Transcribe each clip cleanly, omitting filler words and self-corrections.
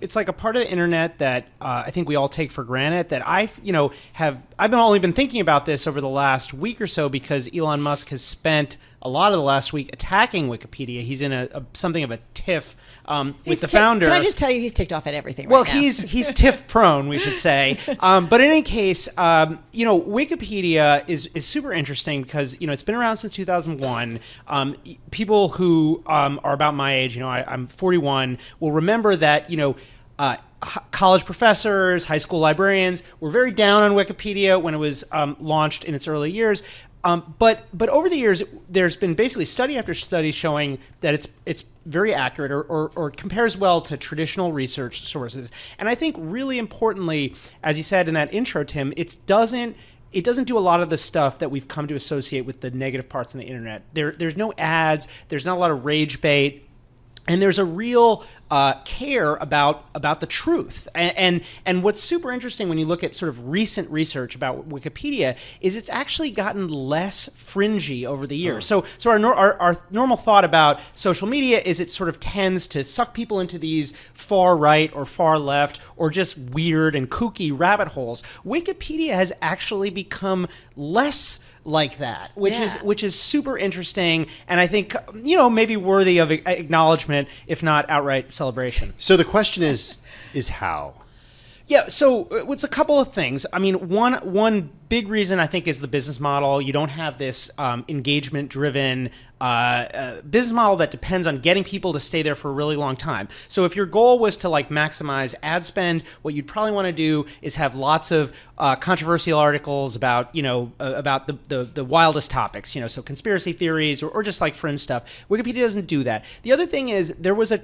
It's like a part of the internet that I think we all take for granted that I've only been thinking about this over the last week or so because Elon Musk has spent a lot of the last week attacking Wikipedia. He's in something of a tiff with the founder. Can I just tell you, he's ticked off at everything well, right now. he's tiff prone, we should say. But in any case, Wikipedia is super interesting because, it's been around since 2001. People who are about my age, I'm 41, will remember that, college professors, high school librarians were very down on Wikipedia when it was launched in its early years. But over the years, there's been basically study after study showing that it's very accurate or compares well to traditional research sources. And I think really importantly, as you said in that intro, Tim, it doesn't do a lot of the stuff that we've come to associate with the negative parts of the internet. There's no ads, there's not a lot of rage bait. And there's a real care about the truth. And what's super interesting when you look at sort of recent research about Wikipedia is it's actually gotten less fringy over the years. So our normal thought about social media is it sort of tends to suck people into these far right or far left or just weird and kooky rabbit holes. Wikipedia has actually become less like that, which is super interesting, and I think maybe worthy of acknowledgement, if not outright celebration. So the question is how? Yeah, so it's a couple of things. I mean, one big reason I think is the business model. You don't have this engagement-driven business model that depends on getting people to stay there for a really long time. So if your goal was to maximize ad spend, what you'd probably want to do is have lots of controversial articles about the wildest topics. So conspiracy theories or just fringe stuff. Wikipedia doesn't do that. The other thing is there was a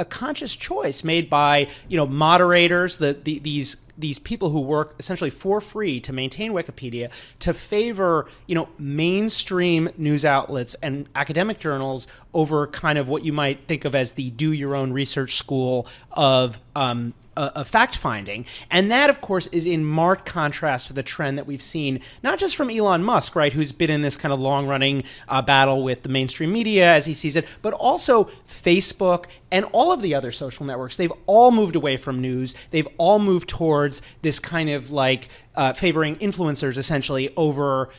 conscious choice made by moderators, these people who work essentially for free to maintain Wikipedia to favor, mainstream news outlets and academic journals over kind of what you might think of as the do your own research school of fact-finding. And that, of course, is in marked contrast to the trend that we've seen, not just from Elon Musk, right, who's been in this kind of long-running battle with the mainstream media as he sees it, but also Facebook and all of the other social networks. They've all moved away from news. They've all moved towards this kind of favoring influencers, essentially, over,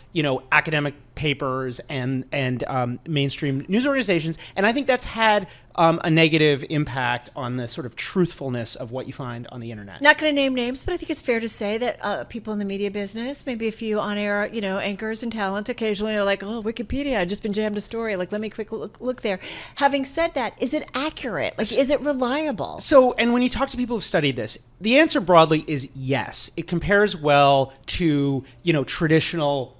academic papers and mainstream news organizations. And I think that's had a negative impact on the sort of truthfulness of what you find on the internet. Not going to name names, but I think it's fair to say that people in the media business, maybe a few on-air, anchors and talent occasionally are like, oh, Wikipedia, I've just been jammed a story. Let me quick look there. Having said that, is it accurate? Is it reliable? So, and when you talk to people who've studied this, the answer broadly is yes. It compares well to, traditional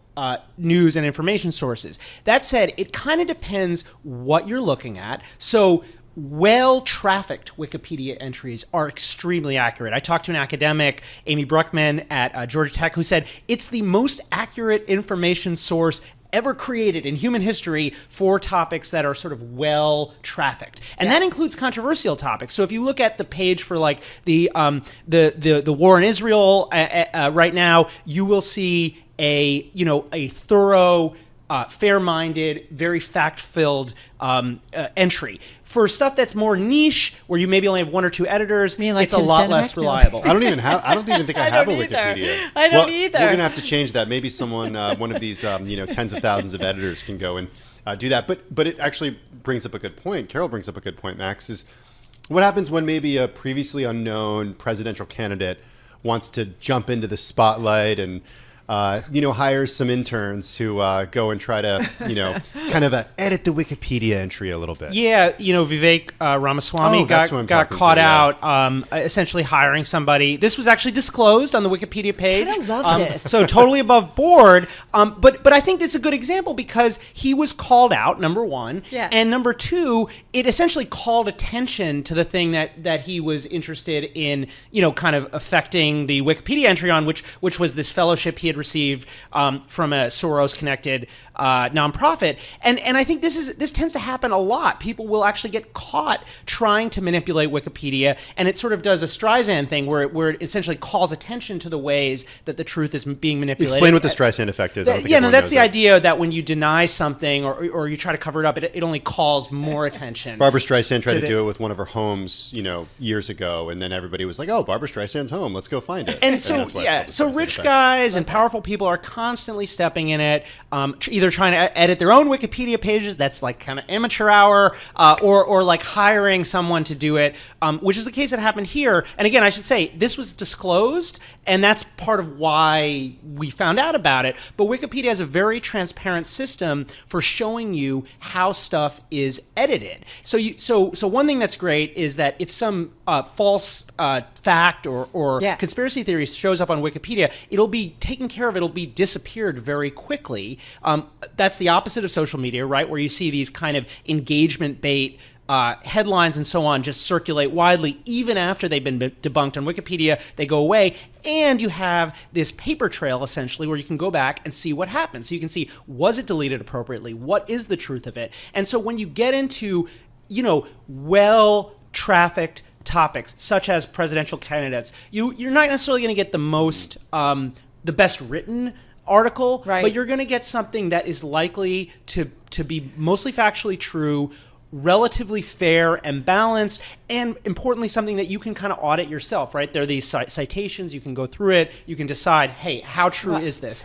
news and information sources. That said, it kind of depends what you're looking at. So well-trafficked Wikipedia entries are extremely accurate. I talked to an academic, Amy Bruckman at Georgia Tech, who said it's the most accurate information source ever created in human history for topics that are sort of well-trafficked. And that includes controversial topics. So if you look at the page for the war in Israel right now, you will see a thorough, fair-minded, very fact-filled entry. For stuff that's more niche, where you maybe only have one or two editors, it's a lot less reliable. I don't even think I have a Wikipedia. I don't either. We're gonna have to change that. Maybe someone, one of these, tens of thousands of editors can go and do that. But it actually brings up a good point. Carol brings up a good point, Max, is what happens when maybe a previously unknown presidential candidate wants to jump into the spotlight and hires some interns who go and try to, kind of edit the Wikipedia entry a little bit. Yeah, Vivek Ramaswamy got caught out essentially hiring somebody. This was actually disclosed on the Wikipedia page. I love this. So totally above board. But I think this is a good example because he was called out, number one. Yeah. And number two, it essentially called attention to the thing that he was interested in, kind of affecting the Wikipedia entry on, which was this fellowship he had had received from a Soros-connected nonprofit. And I think this tends to happen a lot. People will actually get caught trying to manipulate Wikipedia, and it sort of does a Streisand thing where it essentially calls attention to the ways that the truth is being manipulated. Explain what the Streisand effect is. That's the idea that when you deny something or you try to cover it up, it only calls more attention. Barbara Streisand tried to do it with one of her homes, years ago, and then everybody was like, "Oh, Barbara Streisand's home. Let's go find it." And so rich guys and powerful people are constantly stepping in it, either trying to edit their own Wikipedia pages. That's like kind of amateur hour, or like hiring someone to do it, which is the case that happened here. And again, I should say this was disclosed, and that's part of why we found out about it. But Wikipedia has a very transparent system for showing you how stuff is edited. So one thing that's great is that if some false fact or conspiracy theory shows up on Wikipedia, it'll be taken care of. It'll be disappeared very quickly. That's the opposite of social media, right? Where you see these kind of engagement bait headlines and so on just circulate widely even after they've been debunked on Wikipedia. They go away, and you have this paper trail essentially where you can go back and see what happened. So you can see, was it deleted appropriately? What is the truth of it? And so when you get into, well-trafficked topics such as presidential candidates, you're not necessarily going to get the most, the best written article, right, but you're going to get something that is likely to be mostly factually true, relatively fair and balanced, and importantly, something that you can kind of audit yourself, right? There are these citations, you can go through it, you can decide, hey, how true is this?